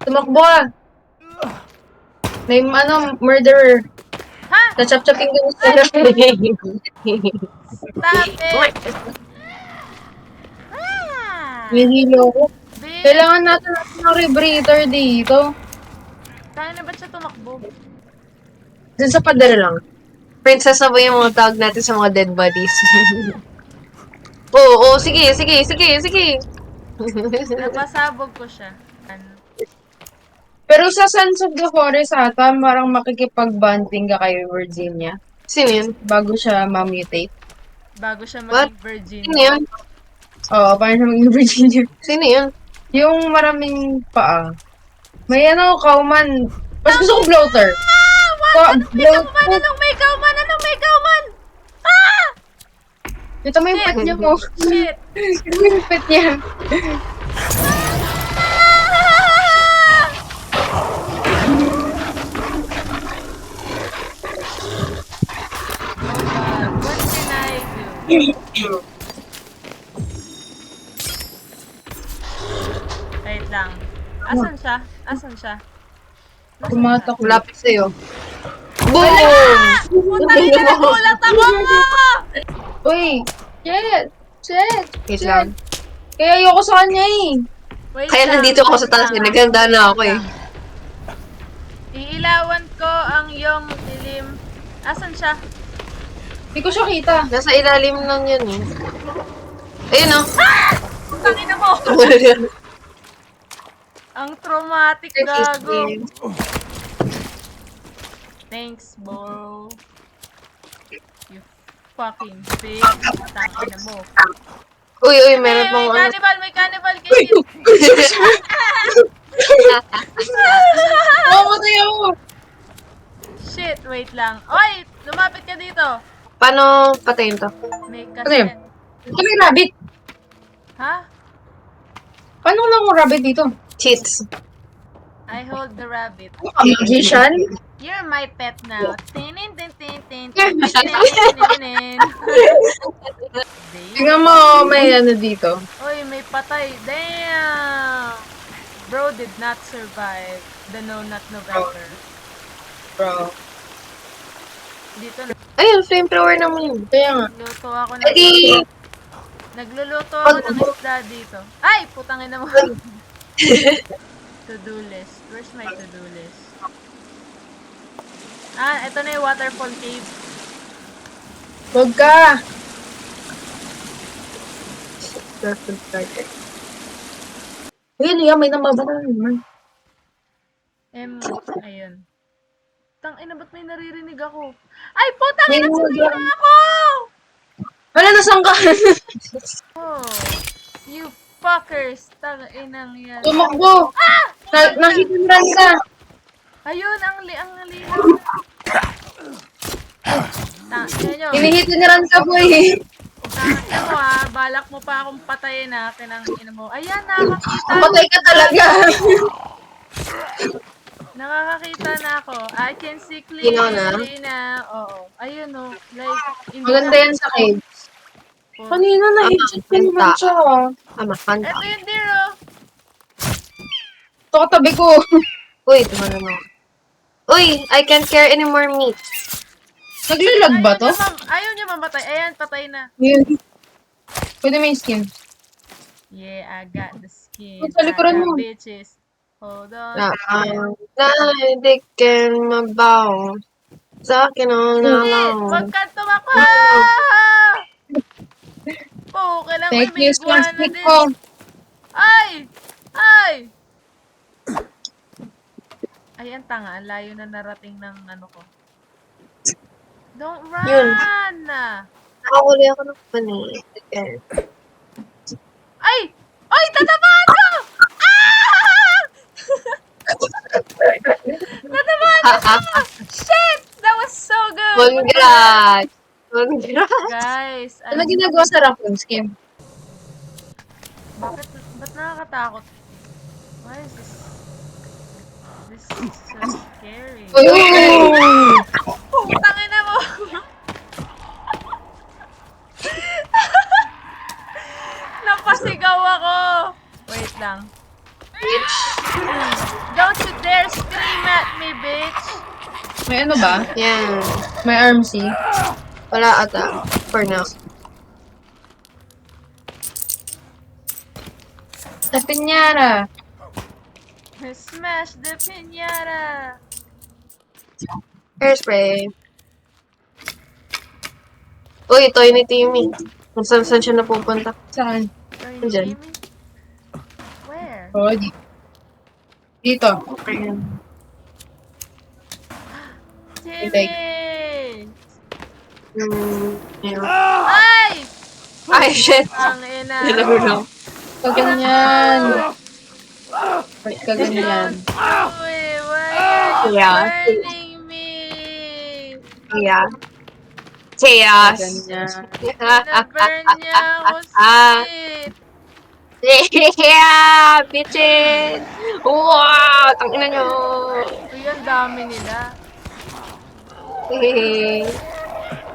Tumakbo ka. May murderer. Ha? Nachap-chapin ko sa Stop it! Ah! Nihilo ko. Bitch! Kailangan natin ng rebreather dito. Kaya na ba't siya tumakbo? Dun sa pader lang. Princess na ba yung mga tawag natin sa mga dead bodies? Oo, sige. Napasabog ko siya. Ano? Pero sa Sons of the Forest ata, parang makikipag-bonding ka kay Virginia Sino yun? bago siya ma-mutate. Bago siya What? maging virgin. Sino yun? Oo, parang siya maging Virginia. Sino yun? Yung maraming paa. May kauman. Mas gusto ko bloater. Ah! What? Anong may kauman? Anong may kauman? Anong may kauman? Ah! Ito mo yung pet niya mo. Shit! Ito mo yung pet niya. What can I do? Wait lang. Asan siya? Asan siya? Nasaan Tumatak. Malapit sa'yo. Boom! siya? Putang ina, nagulat ako! Uy! Chet! Wait lang. Kaya ayoko sa kanya eh. Wait Kaya lang, nandito ako sa wait taas lang. eh. Naghanda na ako eh. Iilawan ko ang iyong dilim. Asan siya? Hindi ko siya kita. Nasa ilalim lang yun eh. Ayun oh. Putang ina mo! Ang traumatic, gago. Thanks, bro. You fucking bitch. Tangina mo. Uy, meron pang ano. May cannibal kayo. Mamatay ako! Shit, wait lang. Oy, lumapit ka dito. Paano patayin to? May Ano yun? cassette. Ito may rabbit. Ha? Paano lang ako rabbit dito? Cheats. I hold the rabbit. Magician? You're my pet now. Tinin, tin, tin, tin, tin, tin, tin, tin, tin. Tingnan mo, may dito. Oy, may patay. Damn! Bro did not survive the No Nut November. Bro. Dito na. Ayun, flamethrower naman yun. Kaya nga. Nagluto ako ng Eddie! Nagluluto ako ng isda dito. Ay! Putangin na mo. To-do list. Where's my to-do list? Ah, ito na yung waterfall cave. Huwag ka! Ayun, yan, may namabara naman. Ayun. Tangina, ba't may naririnig ako? Ay, putang May ina, mga- sumira ako! Wala, nasaan ka? Oh, you fuckers. Tanginang yan. Tumakbo! Nakikimran ka! Ayun, ang linaw. Tangina nyo. Hinihitiran ka, boy! Tangina mo ha, balak mo pa akong patayin ha, kinangina mo. Ayan, nakakakita. Patay ka talaga! Nakakakita na ako. I can see Ginaw na? clearly na. Oo. Ayun o. Like, Maganda yan sa cave. Kanina na-headshot ko naman siya. Tama, kanta. Ito yung deer oh. Ito katabi ko. Uy, tumano mo. Uy, I can't carry any more meat. Naglalag ba to? Ayaw niya mamatay. Ayan, patay na. Yun. Pwede may skin. Yeah, I got the skin. Sa likuran I got mo. bitches. Hold on. Di can mabaw. Sa akin all na lang. Wag ka tumakbo! Po, kailangan Thank may you, iguana stick din. ko. Ay! Ay! Ay, ang tanga. Ang layo na narating ng ano ko. Don't run! Yun. Nakakuli ako ng panig. Ay! Ay! Tatamaan ko! Ah! Tatamaan ko! Shit! That was so good! Congrats! Congrats! Guys, Ano ginagawa sa raccoon skin? ba't nakakatakot? Why is this? This is so scary. Putang ina mo! Napasigaw ako! Wait lang. Go! Scream at me, bitch! May ano ba? Yan. May armsy? Wala ata. For now. Sa pinyara. Smash the pinata! Hairspray. Uy, toy ni Timmy. Kung saan siya napupunta. Saan? Are you Andyan. Jimmy? Where? Oh, dito. Okay. Jimmy! Ayun. Ay! Ay, shit. Ang ina. Nalaro. Kaganyan. Ba't kaganyan? Uy, why are you Yeah. burning me? Yeah. Chaos. Kaganyan. Pinaburn niya ako, Ah. sweet. Yeah, bitches! Wow! Tangina nyo! Uy, ang dami nila. Wee!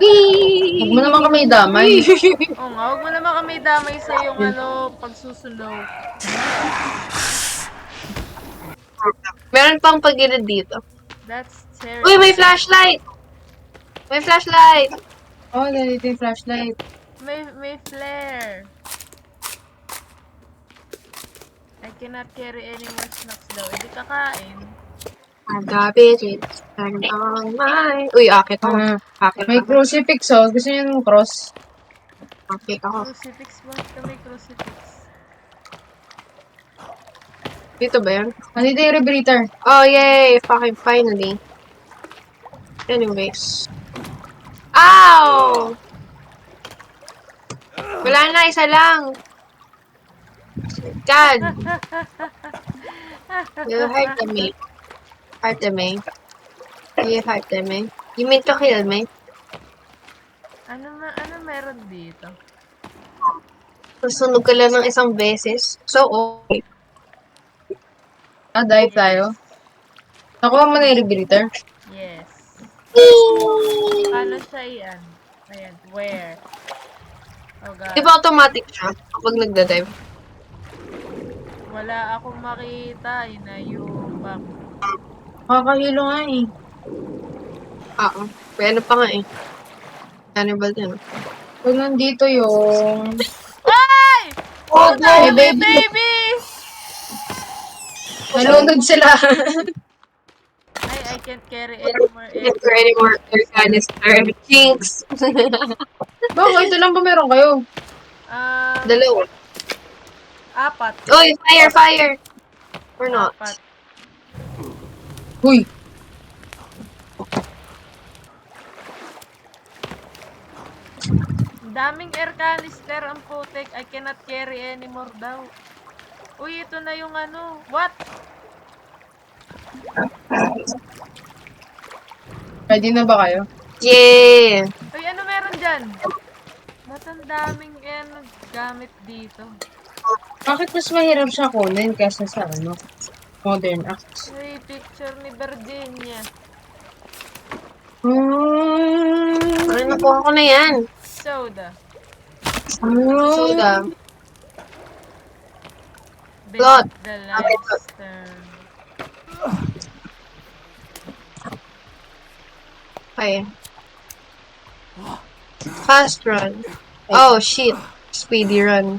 Huwag mo naman kami damay. Oo nga, huwag mo naman kami damay sa yung pagsusunog. Meron pang pagilid dito. That's terrible. Uy, may flashlight! May flashlight! Oh, dito yung flashlight. May flare. I cannot carry any more snacks daw. Hindi kakain. I got bitches. Turn on my... Uy, akit ako. Ah, Akit may ako. crucifix, oh. Gusto niyo yung cross? Akit ako. Crucifix ba? Ito may crucifix. Dito ba yun? Nandito yung rebreather. Oh, yay! Fucking finally. Anyways. Ow! Wala na, isa lang. God. You hurt me. Hurt me. You hurt me. You mean to kill me? Ano meron dito? Susunog ka lang ng isang beses. So, okay. Ah, dive tayo. Nakuha mo na yung rebreather. Yes. Paano siya yan? Ayan, where? Oh god. Di ba automatic siya kapag nagda-dive? Wala akong makita. Inayupak. Kakahilo nga eh. Oo. May ano pa nga eh. Cannibal din. Pag nandito yung... Ay! Oh, Tayo, baby! baby! Nalunod sila. Ay, I can't carry anymore. Can't for any more canister. Jinx! Bakit? Ito lang ba meron kayo? Dalawa. 4. Uy, fire, fire! Or not. 4. Uy! Daming air canister ang putek. I cannot carry anymore daw. Uy, ito na yung ano. What? Ready na ba kayo? Yeah! Uy, ano meron dyan? Ba't ang daming gamit dito? Bakit mas mahirap siya kunin kaysa sa ano? Modern Axe. Uy, picture ni Virginia. Ay, nakuha ko na yan. Soda. Soda. Beneath Plot. the limestone. Okay. Fast run. Oh, shit. Speedy run.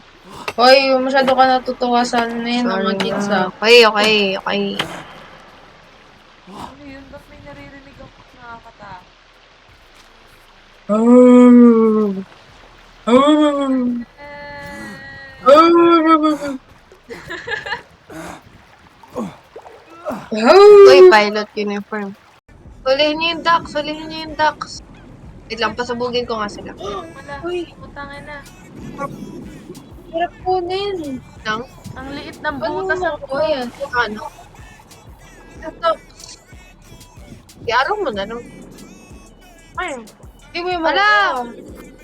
Hoy, masyado ka natutuwa sa ano na yun, mga kids ah. Okay, okay, okay. Ano yun? Ba't may naririnig ako nakakatakot? Uy, pilot uniform. Hulihin niyo yung ducks, hulihin niyo yung ducks. Wait lang, pasabugin ko nga sila. Wala. Uy. Putangin na. Hirap kunin. Lang? Ang liit ng Ano butas mo ang ko yan? Ano? Iaraw mo na lang. Ay, Hindi mo yung Wala!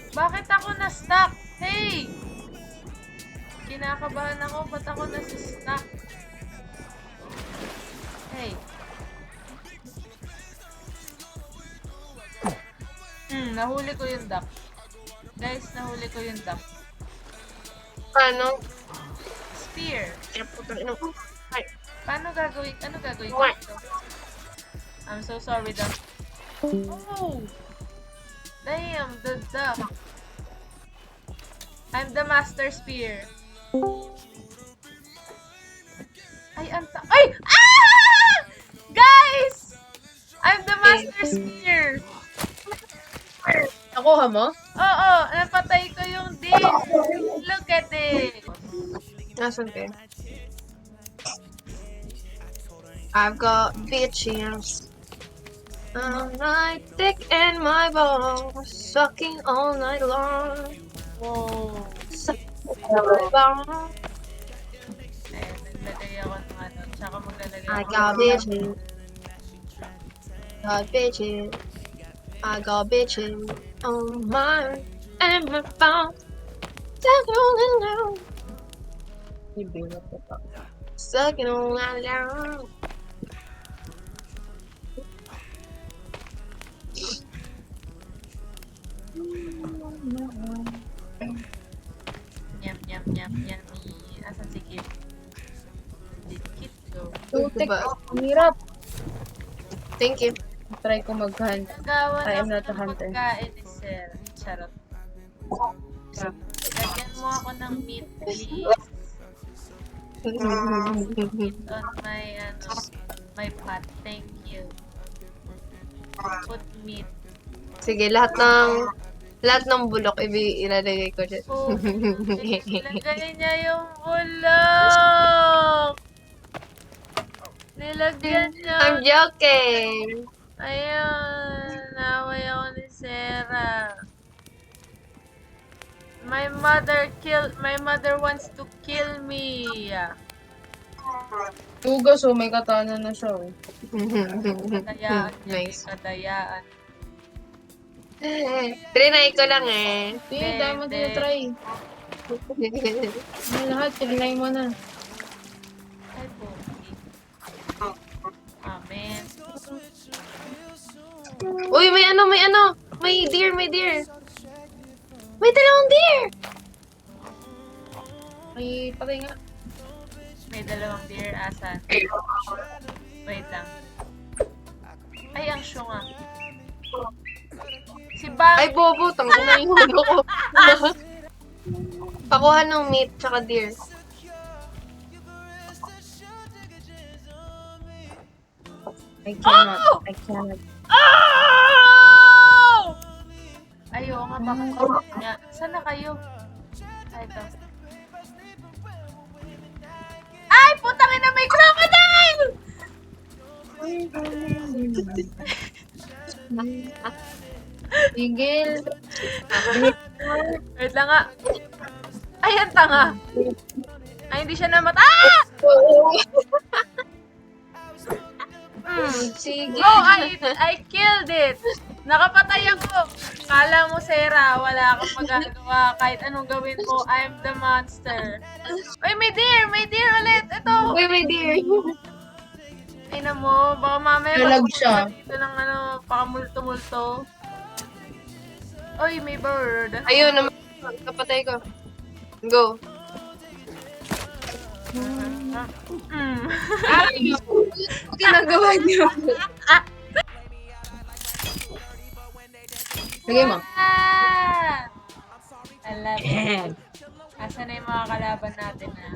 Bakit ako na-stuck? Hey! Kinakabahan ako. Ba't ako nasa-stuck? Hey. Nahuli ko yung duck. Guys, nahuli ko yung duck. ano? Spear. Ay, Ano gagawin dito? I'm so sorry, Duck. Oh! Damn, the duck. I'm the Master Spear. Ay, Ay! Ah! Guys! I'm the Master Spear. Nakuha mo? Oo, napatay ko yung dish. Look at it. Nasaan kayo? I've got bitches. I'm right thick in my balls, sucking all night long. Wow. Sucking all night long. Ayan, naglagay ako ng ano. Tsaka maglalagay I ako. got bitches. Got bitches. I got bitches on my and my phone. Sucking all night long. Sucking all night long. Yum, yum, yum, yummy. Asan si Kip? Did Kip go? Tutik. Diba? Ang hirap. Thank you. Try ko mag-hunt. Nagawa I na am not a ng hunter. pagkain ni Sir. Charot. Lagyan mo ako ng meat, please. Meat on my, my pot. Thank you. Put meat. Sige, lahat ng bulok ilalagay ko dyan. Oh, nilagay niya yung bulok! Nilagyan niya. I'm joking. Ayun, naway ako ni Sarah. My mother wants to kill me. Tugas, oh, may katana na siya, oh. Kadayaan niya, Nice. kadayaan. Trinay ko lang eh. Hindi, dahil mo tinatry. May lahat, tinry mo na. Ay, pogi. Amen. Uy, may ano. May deer. May dalawang deer. Ay, patay nga. May dalawang deer, asan? Wait lang. Ay, ang syunga. Si Bang! Ay, bobo. Tanggal na yung hulo ko. Pakuha ng meat tsaka deer. I cannot. Oh! I cannot. Oh! Ay, oo nga, baka niya. Saan na kayo? Ay, ito. Ay, putang ina, may crocodile! Tigil. Wait lang nga. Ay, ang tanga. Ay, hindi siya namatay. Ah! Sige. Oh, I killed it. Nakapatay ako. Kala mo, Sarah, wala akong magagawa. Kahit anong gawin mo, I'm the monster. Uy, may deer! May deer ulit! Ito! Uy, may deer. Ay na mo, baka mamaya Nalag siya. dito ng pakamulto-multo. Uy, may bird. Ayun, naman. Kapatay ko. Go. Ay! Ginagawa niyo. Lagay mo. Ah! I love it. Asan na yung mga kalaban natin, ha?